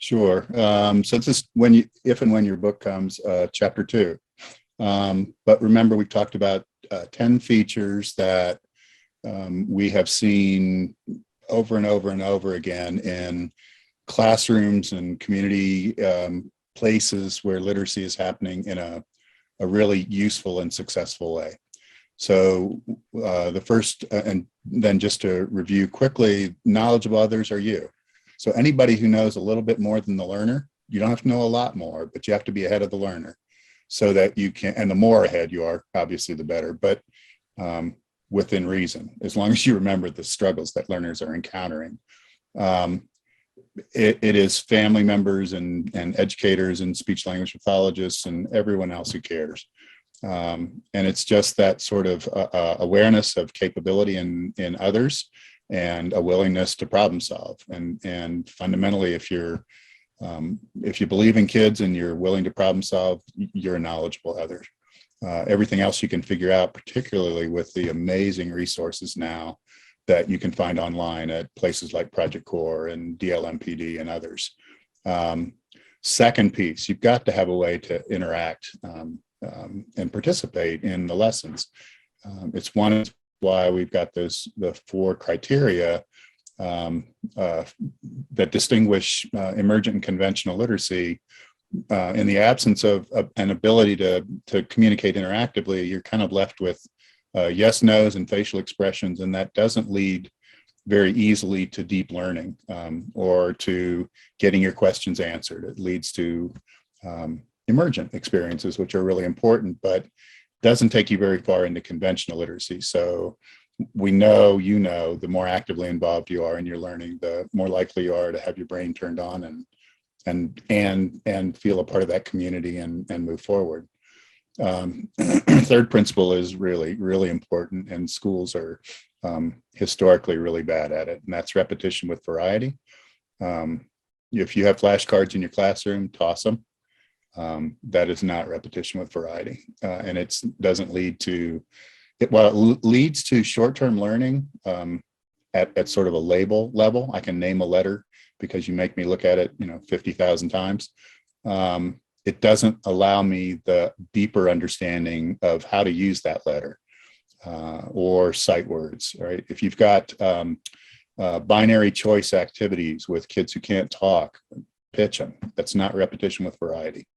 Sure. So this is if and when your book comes, chapter 2. But remember, we talked about 10 features that we have seen over and over and over again in classrooms and community places where literacy is happening in a really useful and successful way. So the first, and then just to review quickly, knowledge of others are you. So anybody who knows a little bit more than the learner, you don't have to know a lot more, but you have to be ahead of the learner so that you can, and the more ahead you are, obviously the better, but within reason, as long as you remember the struggles that learners are encountering. It is family members and educators and speech language pathologists and everyone else who cares. And it's just that sort of awareness of capability in others and a willingness to problem solve. And fundamentally, if you believe in kids and you're willing to problem solve, you're a knowledgeable other. Everything else you can figure out, particularly with the amazing resources now that you can find online at places like Project Core and DLMPD and others. Second piece, you've got to have a way to interact and participate in the lessons. It's one why we've got the 4 criteria that distinguish emergent and conventional literacy. In the absence of an ability to communicate interactively, you're kind of left with yes, no's, and facial expressions, and that doesn't lead very easily to deep learning or to getting your questions answered. It leads to emergent experiences, which are really important, but doesn't take you very far into conventional literacy. So we know, the more actively involved you are in your learning, the more likely you are to have your brain turned on and feel a part of that community and move forward. Third principle is really, really important, and schools are historically really bad at it, and that's repetition with variety. If you have flashcards in your classroom, toss them. That is not repetition with variety, and it doesn't lead to it. Well, it leads to short-term learning at sort of a label level. I can name a letter because you make me look at it, 50,000 times. It doesn't allow me the deeper understanding of how to use that letter or sight words, right? If you've got binary choice activities with kids who can't talk, pitch them. That's not repetition with variety.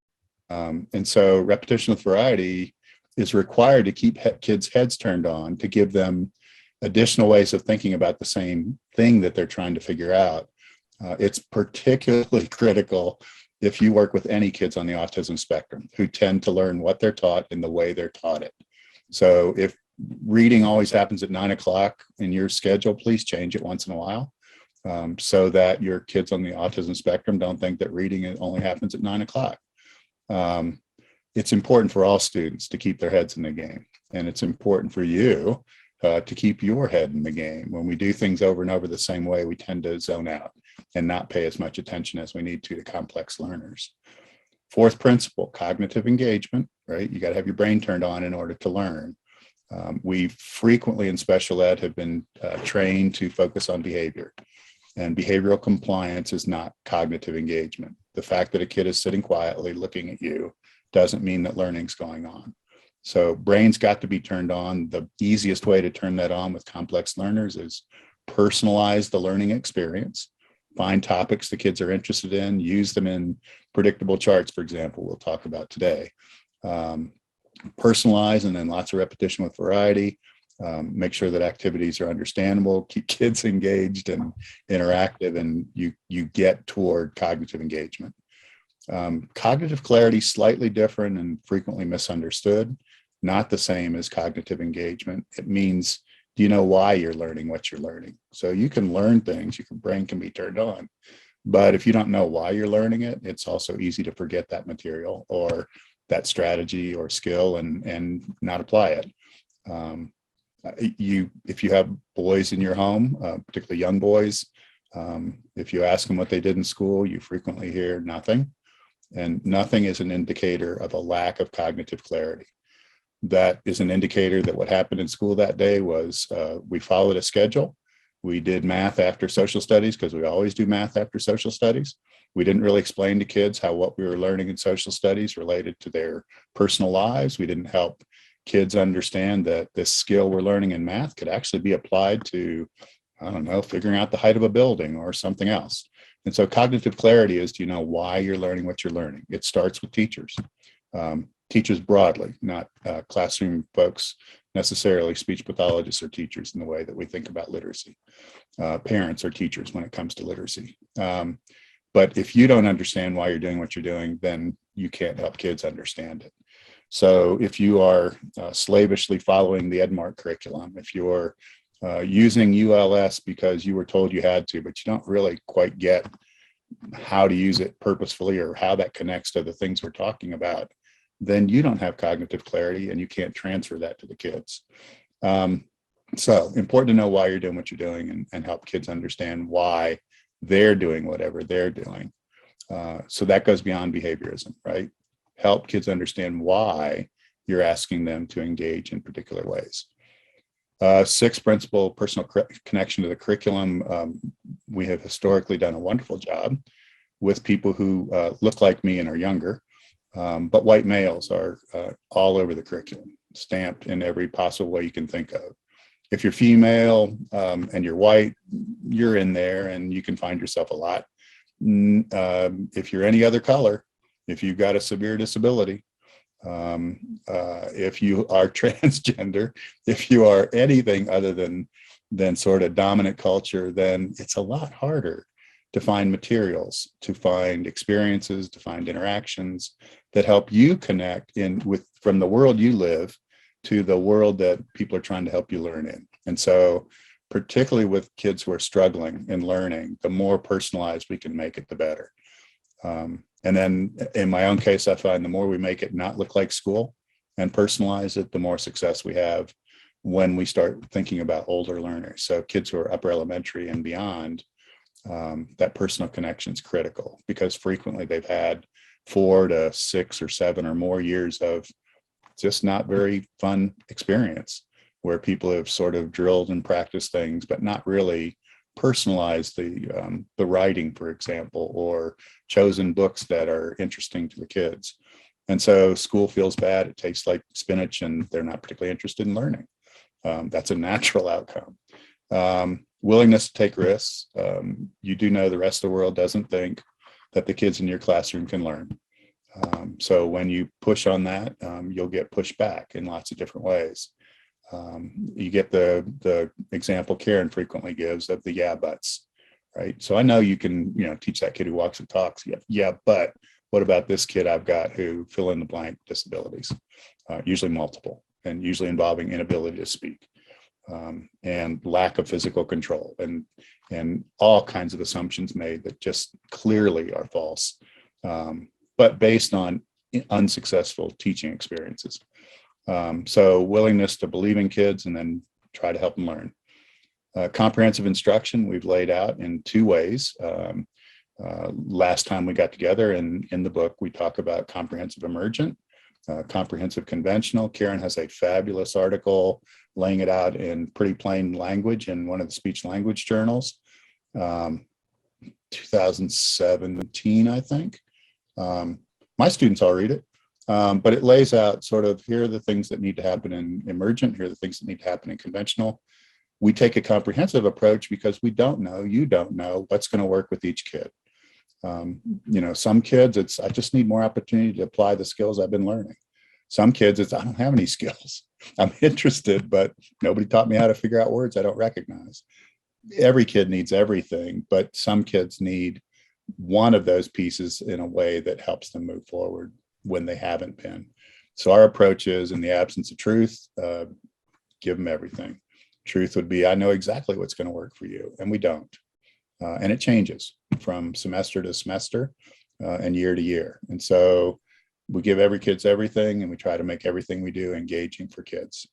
And so repetition with variety is required to keep kids' heads turned on, to give them additional ways of thinking about the same thing that they're trying to figure out. It's particularly critical if you work with any kids on the autism spectrum who tend to learn what they're taught in the way they're taught it. So if reading always happens at 9 o'clock in your schedule, please change it once in a while so that your kids on the autism spectrum don't think that reading only happens at 9 o'clock. It's important for all students to keep their heads in the game, and it's important for you to keep your head in the game. When we do things over and over the same way, we tend to zone out and not pay as much attention as we need to complex learners. Fourth principle, cognitive engagement, right? You got to have your brain turned on in order to learn. We frequently in special ed have been trained to focus on behavior, and behavioral compliance is not cognitive engagement. The fact that a kid is sitting quietly looking at you doesn't mean that learning's going on. So brain's got to be turned on. The easiest way to turn that on with complex learners is personalize the learning experience, find topics the kids are interested in, use them in predictable charts, for example, we'll talk about today. Personalize, and then lots of repetition with variety. Make sure that activities are understandable, keep kids engaged and interactive, and you get toward cognitive engagement. Cognitive clarity, slightly different and frequently misunderstood, not the same as cognitive engagement. It means, do you know why you're learning what you're learning? So you can learn things, your brain can be turned on, but if you don't know why you're learning it, it's also easy to forget that material or that strategy or skill and not apply it. If you have boys in your home, particularly young boys, if you ask them what they did in school, you frequently hear nothing. And nothing is an indicator of a lack of cognitive clarity. That is an indicator that what happened in school that day was we followed a schedule We did math after social studies because we always do math after social studies. We didn't really explain to kids how what we were learning in social studies related to their personal lives. We didn't help kids understand that this skill we're learning in math could actually be applied to, I don't know, figuring out the height of a building or something else. And so cognitive clarity is, do you know why you're learning what you're learning? It starts with teachers, teachers broadly, not classroom folks necessarily, speech pathologists or teachers in the way that we think about literacy. Parents or teachers when it comes to literacy. But if you don't understand why you're doing what you're doing, then you can't help kids understand it. So if you are slavishly following the Edmark curriculum, if you're using ULS because you were told you had to, but you don't really quite get how to use it purposefully or how that connects to the things we're talking about, then you don't have cognitive clarity and you can't transfer that to the kids. So important to know why you're doing what you're doing and help kids understand why they're doing whatever they're doing. So that goes beyond behaviorism, right? Help kids understand why you're asking them to engage in particular ways. Sixth principle, personal connection to the curriculum. We have historically done a wonderful job with people who look like me and are younger, but white males are all over the curriculum, stamped in every possible way you can think of. If you're female and you're white, you're in there and you can find yourself a lot. If you're any other color, if you've got a severe disability, if you are transgender, if you are anything other than sort of dominant culture, then it's a lot harder to find materials, to find experiences, to find interactions that help you connect from the world you live to the world that people are trying to help you learn in. And so particularly with kids who are struggling in learning, the more personalized we can make it, the better. And then in my own case, I find the more we make it not look like school and personalize it, the more success we have when we start thinking about older learners. So kids who are upper elementary and beyond, that personal connection is critical because frequently they've had 4 to 6 or 7 or more years of just not very fun experience where people have sort of drilled and practiced things, but not really personalized the writing, for example, or chosen books that are interesting to the kids. And so school feels bad. It tastes like spinach and they're not particularly interested in learning. That's a natural outcome. Willingness to take risks. You do know the rest of the world doesn't think that the kids in your classroom can learn. So when you push on that, you'll get pushed back in lots of different ways. You get the example Karen frequently gives of the yeah buts, right? So I know you can, teach that kid who walks and talks. Yeah, but what about this kid I've got who fill in the blank disabilities, usually multiple, and usually involving inability to speak, and lack of physical control, and all kinds of assumptions made that just clearly are false, but based on unsuccessful teaching experiences. So willingness to believe in kids and then try to help them learn. Comprehensive instruction we've laid out in 2 ways. Last time we got together and in the book, we talk about comprehensive emergent, comprehensive conventional. Karen has a fabulous article laying it out in pretty plain language in one of the speech language journals, 2017, I think. My students all read it. But it lays out sort of, here are the things that need to happen in emergent, here are the things that need to happen in conventional. We take a comprehensive approach because you don't know what's going to work with each kid. Some kids, I just need more opportunity to apply the skills I've been learning. Some kids, I don't have any skills. I'm interested, but nobody taught me how to figure out words I don't recognize. Every kid needs everything, but some kids need one of those pieces in a way that helps them move forward when they haven't been. So our approach is, in the absence of truth, give them everything. Truth would be, I know exactly what's going to work for you, and we don't. And it changes from semester to semester and year to year. And so we give every kids everything, and we try to make everything we do engaging for kids.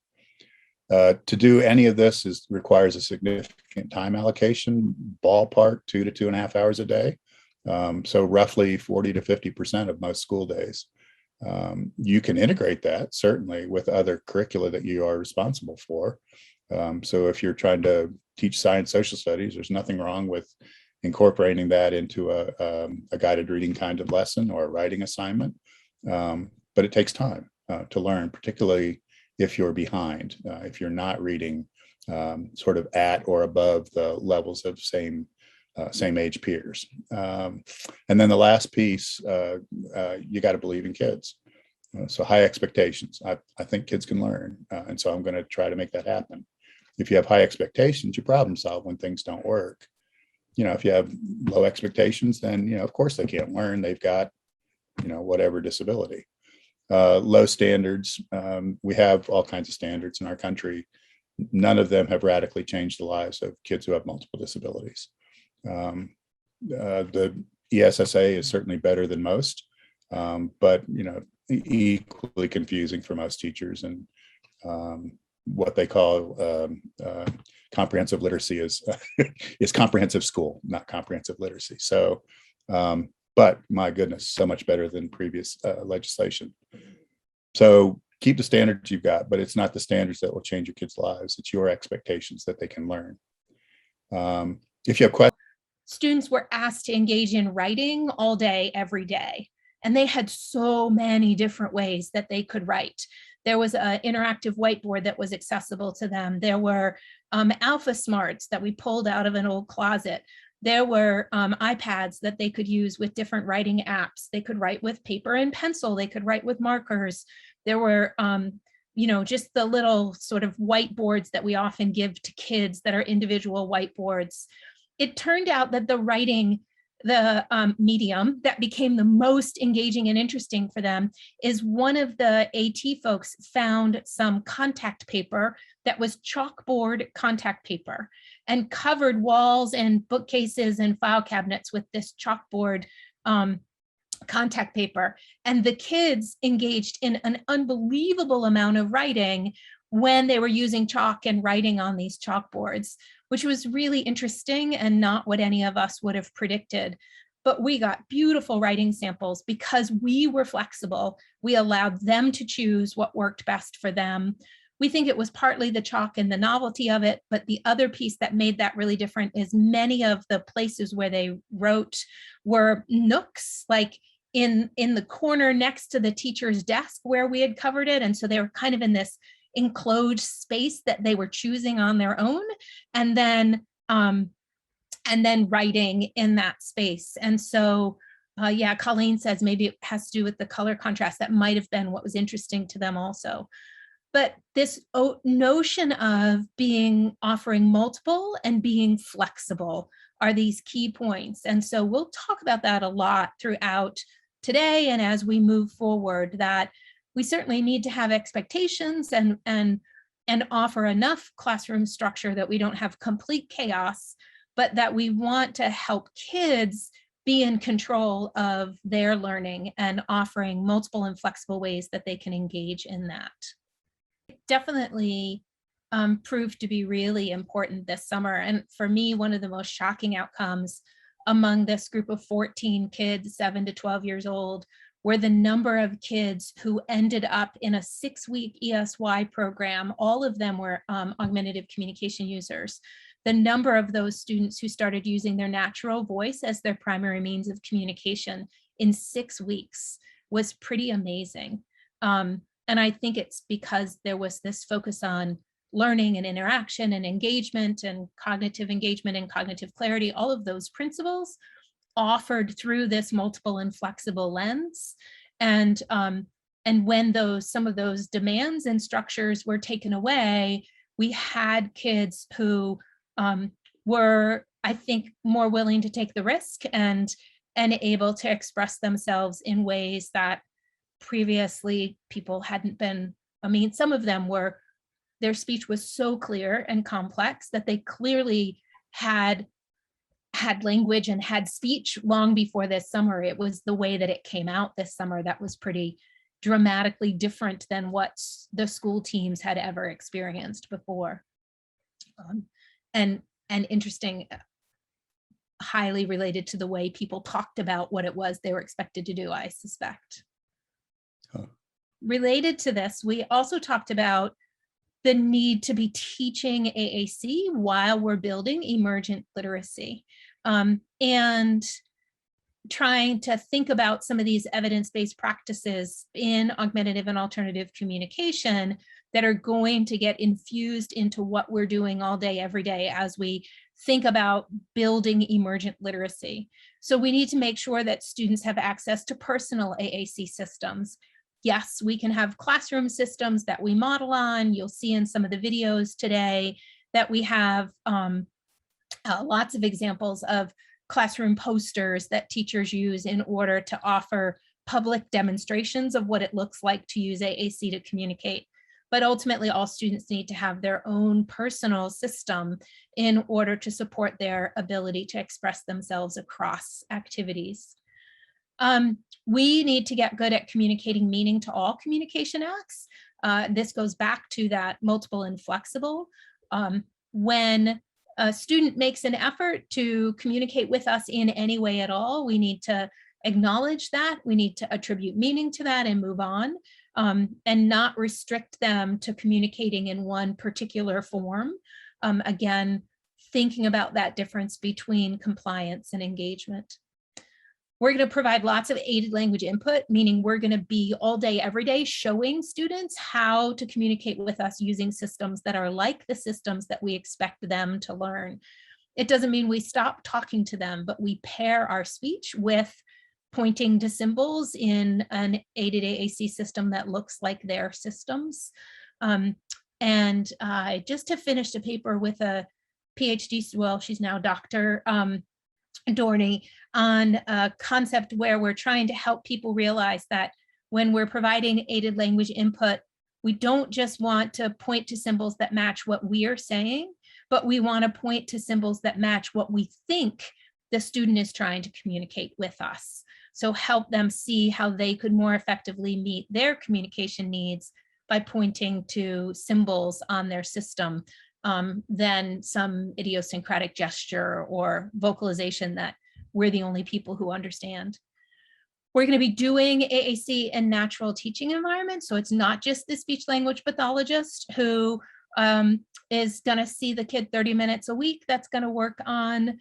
To do any of this requires a significant time allocation, ballpark 2 to 2.5 hours a day. So roughly 40 to 50% of most school days. You can integrate that certainly with other curricula that you are responsible for. So if you're trying to teach science, social studies. There's nothing wrong with incorporating that into a guided reading kind of lesson or a writing assignment. But it takes time to learn, particularly if you're behind, if you're not reading sort of at or above the levels of same age peers. And then the last piece, you got to believe in kids. So high expectations. I think kids can learn. And so I'm going to try to make that happen. If you have high expectations, you problem solve when things don't work. If you have low expectations, then, of course they can't learn. They've got, whatever disability. Low standards. We have all kinds of standards in our country. None of them have radically changed the lives of kids who have multiple disabilities. The ESSA is certainly better than most, but equally confusing for most teachers. And what they call comprehensive literacy is is comprehensive school, not comprehensive literacy. So, but my goodness, so much better than previous legislation. So keep the standards you've got, but it's not the standards that will change your kids' lives. It's your expectations that they can learn. If you have questions. Students were asked to engage in writing all day, every day. And they had so many different ways that they could write. There was an interactive whiteboard that was accessible to them. There were Alpha Smarts that we pulled out of an old closet. There were iPads that they could use with different writing apps. They could write with paper and pencil. They could write with markers. There were, just the little sort of whiteboards that we often give to kids that are individual whiteboards. It turned out that the writing, the medium that became the most engaging and interesting for them is one of the AT folks found some contact paper that was chalkboard contact paper and covered walls and bookcases and file cabinets with this chalkboard contact paper. And the kids engaged in an unbelievable amount of writing when they were using chalk and writing on these chalkboards, which was really interesting and not what any of us would have predicted. But we got beautiful writing samples because we were flexible. We allowed them to choose what worked best for them. We think it was partly the chalk and the novelty of it, but the other piece that made that really different is many of the places where they wrote were nooks, like in the corner next to the teacher's desk where we had covered it. And so they were kind of in this enclosed space that they were choosing on their own, and then writing in that space. And so, Colleen says maybe it has to do with the color contrast. That might have been what was interesting to them also. But this notion of offering multiple and being flexible are these key points. And so we'll talk about that a lot throughout today and as we move forward, that we certainly need to have expectations and offer enough classroom structure that we don't have complete chaos, but that we want to help kids be in control of their learning and offering multiple and flexible ways that they can engage in that. It definitely proved to be really important this summer. And for me, one of the most shocking outcomes among this group of 14 kids, 7 to 12 years old, were the number of kids who ended up in a 6-week ESY program. All of them were augmentative communication users. The number of those students who started using their natural voice as their primary means of communication in 6 weeks was pretty amazing. And I think it's because there was this focus on learning and interaction and engagement and cognitive engagement and cognitive clarity, all of those principles offered through this multiple and flexible lens. And when some of those demands and structures were taken away, we had kids who were, I think, more willing to take the risk and able to express themselves in ways that previously people hadn't been. I mean, some of them their speech was so clear and complex that they clearly had language and had speech long before this summer. It was the way that it came out this summer that was pretty dramatically different than what the school teams had ever experienced before. And interesting, highly related to the way people talked about what it was they were expected to do, I suspect. Related to this, we also talked about the need to be teaching AAC while we're building emergent literacy, and trying to think about some of these evidence-based practices in augmentative and alternative communication that are going to get infused into what we're doing all day, every day, as we think about building emergent literacy. So we need to make sure that students have access to personal AAC systems. Yes, we can have classroom systems that we model on. You'll see in some of the videos today that we have lots of examples of classroom posters that teachers use in order to offer public demonstrations of what it looks like to use AAC to communicate. But ultimately, all students need to have their own personal system in order to support their ability to express themselves across activities. We need to get good at communicating meaning to all communication acts. This goes back to that multiple and flexible. When a student makes an effort to communicate with us in any way at all, we need to acknowledge that. We need to attribute meaning to that and move on, and not restrict them to communicating in one particular form. Again, thinking about that difference between compliance and engagement. We're going to provide lots of aided language input, meaning we're going to be all day, every day, showing students how to communicate with us using systems that are like the systems that we expect them to learn. It doesn't mean we stop talking to them, but we pair our speech with pointing to symbols in an aided AAC system that looks like their systems. And I just have finished a paper with a PhD, well, she's now Dr. Dorney, on a concept where we're trying to help people realize that when we're providing aided language input, we don't just want to point to symbols that match what we are saying, but we want to point to symbols that match what we think the student is trying to communicate with us. So help them see how they could more effectively meet their communication needs by pointing to symbols on their system than some idiosyncratic gesture or vocalization that we're the only people who understand. We're going to be doing AAC in natural teaching environments. So it's not just the speech language pathologist who is going to see the kid 30 minutes a week that's going to work on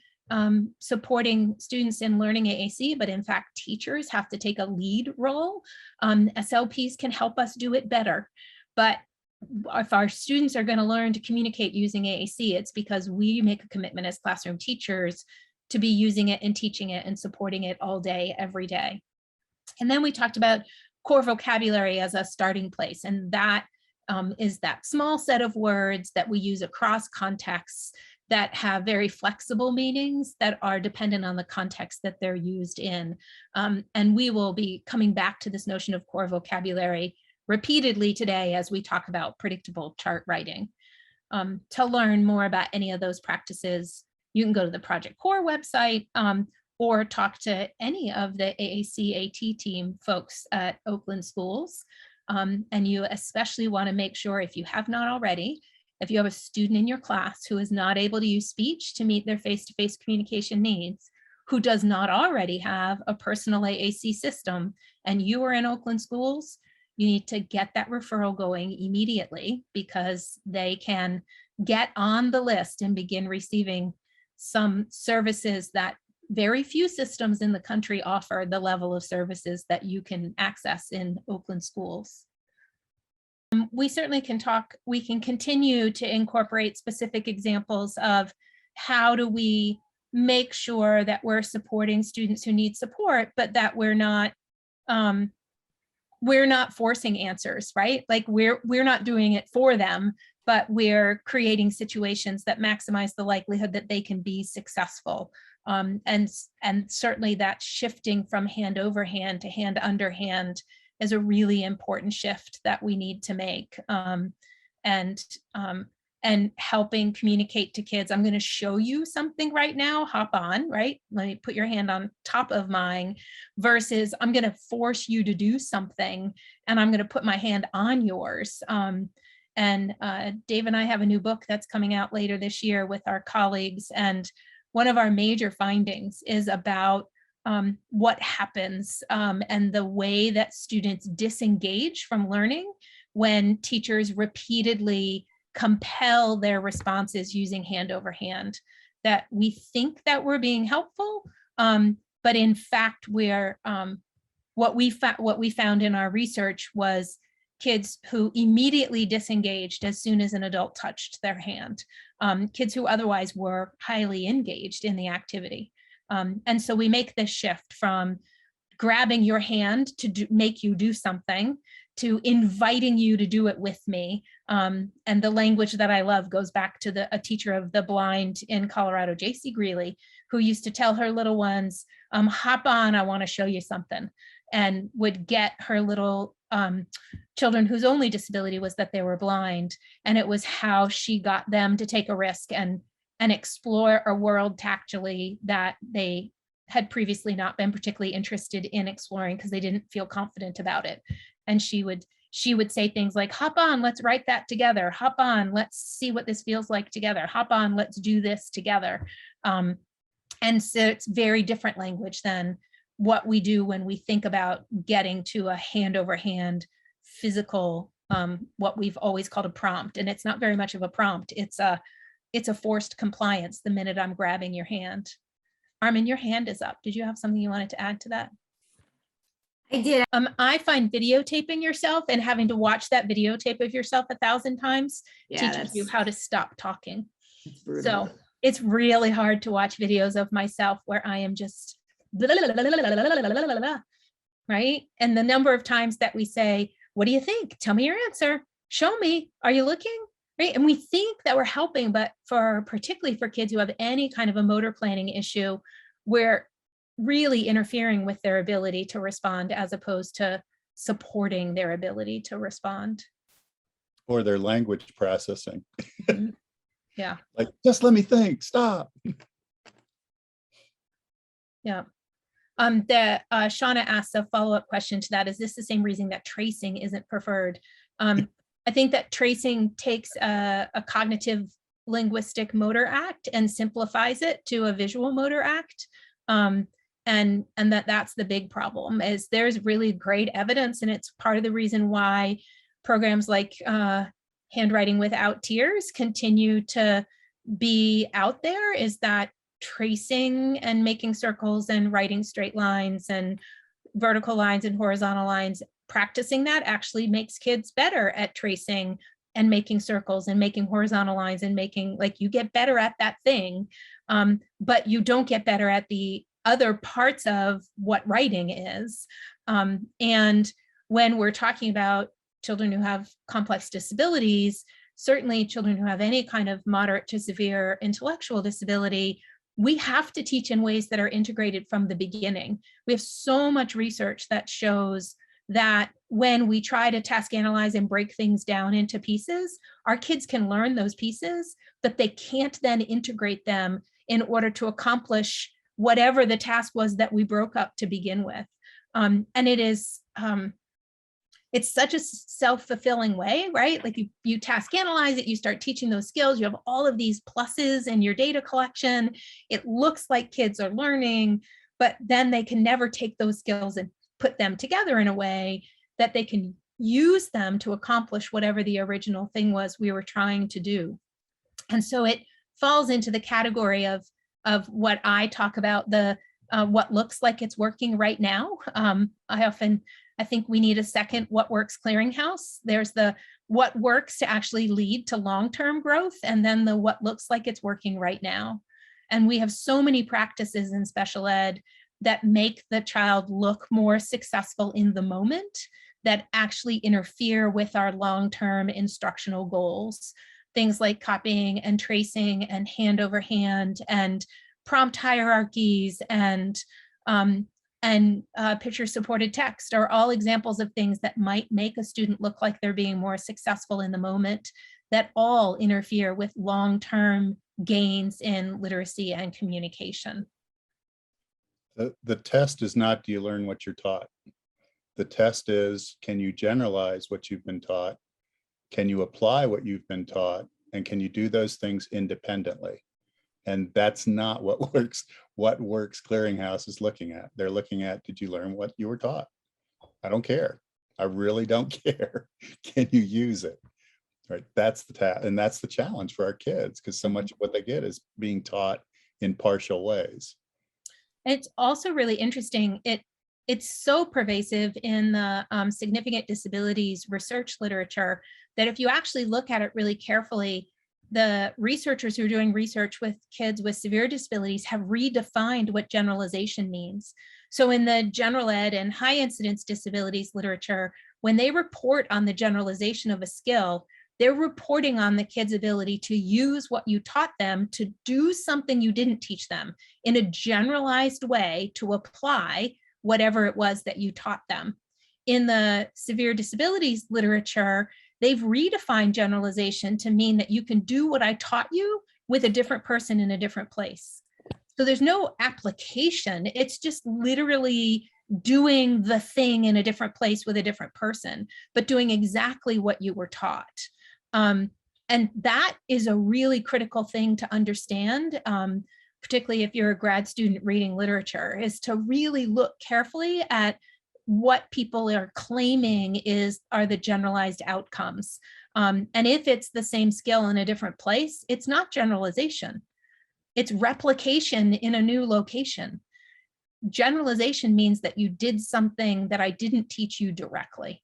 supporting students in learning AAC, but in fact, teachers have to take a lead role. SLPs can help us do it better. But if our students are going to learn to communicate using AAC, it's because we make a commitment as classroom teachers to be using it and teaching it and supporting it all day, every day. And then we talked about core vocabulary as a starting place. And that is that small set of words that we use across contexts that have very flexible meanings that are dependent on the context that they're used in. And we will be coming back to this notion of core vocabulary repeatedly today as we talk about predictable chart writing. To learn more about any of those practices, you can go to the Project Core website or talk to any of the AAC-AT team folks at Oakland schools. And you especially want to make sure, if you have not already, if you have a student in your class who is not able to use speech to meet their face-to-face communication needs, who does not already have a personal AAC system, and you are in Oakland schools, you need to get that referral going immediately because they can get on the list and begin receiving some services that very few systems in the country offer the level of services that you can access in Oakland schools. We certainly can we can continue to incorporate specific examples of how do we make sure that we're supporting students who need support, but that we're not forcing answers, right? Like we're not doing it for them, but we're creating situations that maximize the likelihood that they can be successful. And certainly that shifting from hand over hand to hand under hand is a really important shift that we need to make. And helping communicate to kids. I'm going to show you something right now, hop on, right? Let me put your hand on top of mine versus I'm going to force you to do something and I'm going to put my hand on yours. And Dave and I have a new book that's coming out later this year with our colleagues. And one of our major findings is about what happens and the way that students disengage from learning when teachers repeatedly compel their responses using hand over hand, that we think that we're being helpful, but in fact, what we found in our research was kids who immediately disengaged as soon as an adult touched their hand, kids who otherwise were highly engaged in the activity. And so we make this shift from grabbing your hand to make you do something to inviting you to do it with me. And the language that I love goes back to a teacher of the blind in Colorado, J.C. Greeley, who used to tell her little ones, hop on, I want to show you something, and would get her little children whose only disability was that they were blind. And it was how she got them to take a risk and explore a world tactily that they had previously not been particularly interested in exploring because they didn't feel confident about it. And she would say things like, hop on, let's write that together. Hop on, let's see what this feels like together. Hop on, let's do this together. And so it's very different language than what we do when we think about getting to a hand over hand physical, what we've always called a prompt. And it's not very much of a prompt. It's a forced compliance the minute I'm grabbing your hand. Armin, your hand is up. Did you have something you wanted to add to that? I did. I find videotaping yourself and having to watch that videotape of yourself 1,000 times teaches you how to stop talking. So it's really hard to watch videos of myself where I am just right? And the number of times that we say, what do you think? Tell me your answer. Show me. Are you looking? Right? And we think that we're helping, but particularly for kids who have any kind of a motor planning issue, we're really interfering with their ability to respond as opposed to supporting their ability to respond. Or their language processing. Mm-hmm. Yeah. Like, just let me think, stop. Yeah. Shauna asked a follow-up question to that. Is this the same reason that tracing isn't preferred? I think that tracing takes a cognitive linguistic motor act and simplifies it to a visual motor act. And that's the big problem, is there's really great evidence, and it's part of the reason why programs like Handwriting Without Tears continue to be out there, is that tracing and making circles and writing straight lines and vertical lines and horizontal lines, practicing that actually makes kids better at tracing and making circles and making horizontal lines and making, like, you get better at that thing, but you don't get better at the other parts of what writing is. And when we're talking about children who have complex disabilities, certainly children who have any kind of moderate to severe intellectual disability, we have to teach in ways that are integrated from the beginning. We have so much research that shows that when we try to task analyze and break things down into pieces, our kids can learn those pieces, but they can't then integrate them in order to accomplish whatever the task was that we broke up to begin with. And it's such a self-fulfilling way, right? Like you task analyze it, you start teaching those skills, you have all of these pluses in your data collection. It looks like kids are learning, but then they can never take those skills and put them together in a way that they can use them to accomplish whatever the original thing was we were trying to do. And so it falls into the category of what I talk about, the what looks like it's working right now. I think we need a second what works clearinghouse. There's the what works to actually lead to long-term growth, and then the what looks like it's working right now. And we have so many practices in special ed that make the child look more successful in the moment, that actually interfere with our long-term instructional goals. Things like copying and tracing and hand over hand and prompt hierarchies and picture supported text are all examples of things that might make a student look like they're being more successful in the moment, that all interfere with long-term gains in literacy and communication. The test is not, do you learn what you're taught? The test is, can you generalize what you've been taught? Can you apply what you've been taught? And can you do those things independently? And that's not what works. What works clearinghouse is looking at. They're looking at, did you learn what you were taught? I don't care. I really don't care. Can you use it? right? That's the and that's the challenge for our kids, because so much of what they get is being taught in partial ways. It's also really interesting. It's so pervasive in the significant disabilities research literature that if you actually look at it really carefully, the researchers who are doing research with kids with severe disabilities have redefined what generalization means. So in the general ed and high incidence disabilities literature, when they report on the generalization of a skill, they're reporting on the kid's ability to use what you taught them to do something you didn't teach them in a generalized way to apply whatever it was that you taught them. In the severe disabilities literature, they've redefined generalization to mean that you can do what I taught you with a different person in a different place. So there's no application. It's just literally doing the thing in a different place with a different person, but doing exactly what you were taught. And that is a really critical thing to understand, particularly if you're a grad student reading literature, is to really look carefully at what people are claiming are the generalized outcomes. And if it's the same skill in a different place, it's not generalization. It's replication in a new location. Generalization means that you did something that I didn't teach you directly.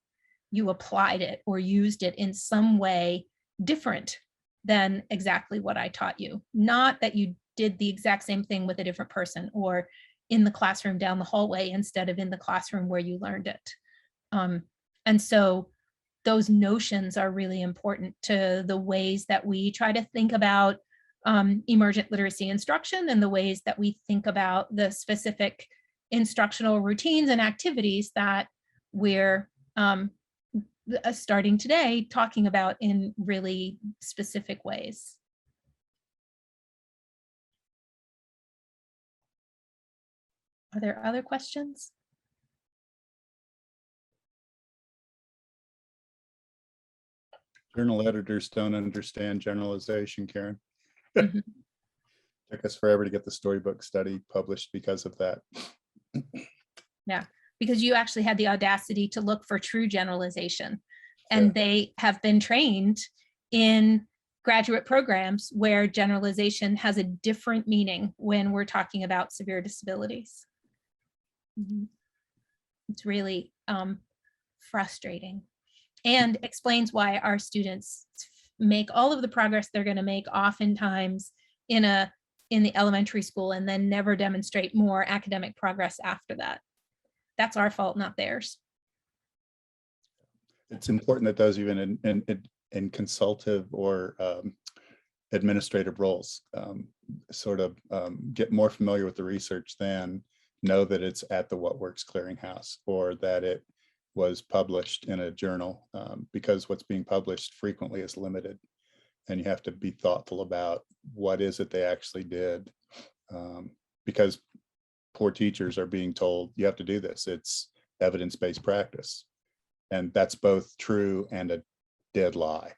You applied it or used it in some way different than exactly what I taught you. Not that you did the exact same thing with a different person or in the classroom down the hallway instead of in the classroom where you learned it. And so those notions are really important to the ways that we try to think about emergent literacy instruction and the ways that we think about the specific instructional routines and activities that we're starting today talking about in really specific ways. Are there other questions? Journal editors don't understand generalization, Karen. Mhm. Took us forever to get the storybook study published because of that. Yeah, because you actually had the audacity to look for true generalization. And they have been trained in graduate programs where generalization has a different meaning when we're talking about severe disabilities. It's really frustrating and explains why our students make all of the progress they're going to make oftentimes in the elementary school and then never demonstrate more academic progress after that. That's our fault, not theirs. It's important that those even in consultative or administrative roles sort of get more familiar with the research than know that it's at the What Works Clearinghouse or that it was published in a journal, because what's being published frequently is limited, and you have to be thoughtful about what is it they actually did, because poor teachers are being told you have to do this. It's evidence-based practice, and that's both true and a dead lie.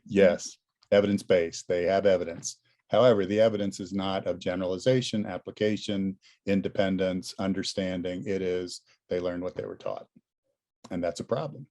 Yes, evidence-based, they have evidence. However, the evidence is not of generalization, application, independence, understanding. It is they learned what they were taught, and that's a problem.